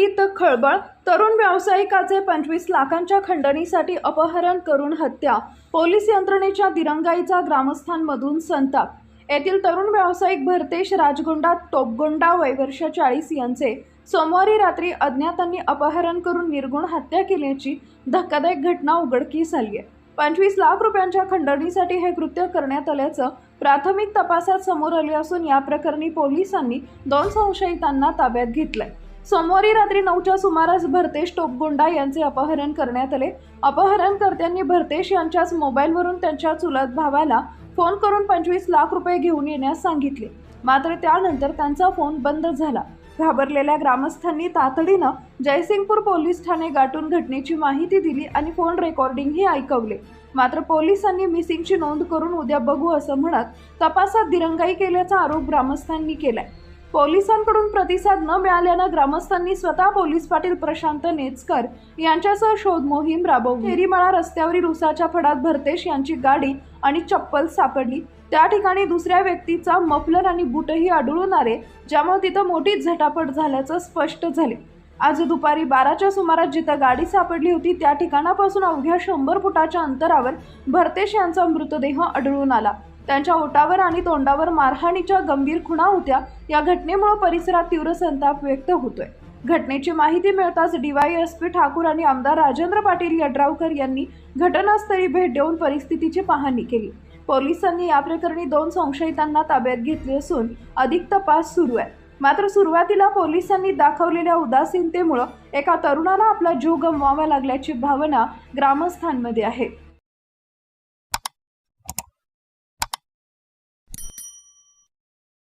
मुंबईत खळबळ, तरुण व्यावसायिकाचे 25 लाखांच्या खंडणीसाठी अपहरण करून हत्या, पोलीस यंत्रणेच्या दिरंगाईचा ग्रामस्थांमधून संताप। येथील तरुण व्यावसायिक भरतेश राजगोंडा टोपगोंडा वय वर्ष 40 यांचे सोमवारी रात्री अज्ञातांनी अपहरण करून निर्गुण हत्या केल्याची धक्कादायक घटना उघडकीस आली आहे। 25 लाख रुपयांच्या खंडणीसाठी हे कृत्य करण्यात आल्याचं प्राथमिक तपासात समोर आले असून या प्रकरणी पोलिसांनी 2 संशयितांना ताब्यात घेतलंय। सोमवारी रात्री 9च्या सुमारास भरतेश टोपगोंडा यांचे अपहरण करण्यात आले। अपहरणकर्त्यांनी भरतेश यांच्याच मोबाईलवरून त्यांच्या चुलत भावाला फोन करून 25 लाख रुपये घेऊन येण्यास सांगितले, मात्र त्यानंतर त्यांचा फोन बंद झाला। घाबरलेल्या ग्रामस्थांनी तातडीनं जयसिंगपूर पोलीस ठाणे गाठून घटनेची माहिती दिली आणि फोन रेकॉर्डिंगही ऐकवले, मात्र पोलिसांनी मिसिंगची नोंद करून उद्या बघू असं म्हणत तपासात दिरंगाई केल्याचा आरोप ग्रामस्थांनी केलाय। पोलिसांकडून प्रतिसाद न मिळाल्यानं ग्रामस्थांनी स्वतः पोलीस पाटील प्रशांत नेचकर यांच्यासह शोध मोहीम राबवली। फेरीमाळा रस्त्यावरील उसाच्या फडात भरतेश यांची गाडी आणि चप्पल सापडली। त्या ठिकाणी दुसऱ्या व्यक्तीचा मफलर आणि बूटही आढळून आले, ज्यामुळे तिथं मोठी झटापट झाल्याचं स्पष्ट झाले। आज दुपारी 12च्या सुमारास जिथं गाडी सापडली होती त्या ठिकाणापासून अवघ्या 100 फुटाच्या अंतरावर भरतेश यांचा मृतदेह आढळून आला। त्यांच्या ओठावर आणि तोंडावर मारहाणीच्या गंभीर खुणा होत्या। या घटनेमुळे परिसरात तीव्र संताप व्यक्त होतोय। घटनेची माहिती मिळताच DYSP ठाकूर आणि आमदार राजेंद्र पाटील यड्रावकर यांनी घटनास्थळी भेट देऊन परिस्थितीची पाहणी केली। पोलिसांनी या प्रकरणी 2 संशयितांना ताब्यात घेतले असून अधिक तपास सुरू आहे। मात्र सुरुवातीला पोलिसांनी दाखवलेल्या उदासीनतेमुळे एका तरुणाला आपला जीव गमवावा लागल्याची भावना ग्रामस्थांमध्ये आहे।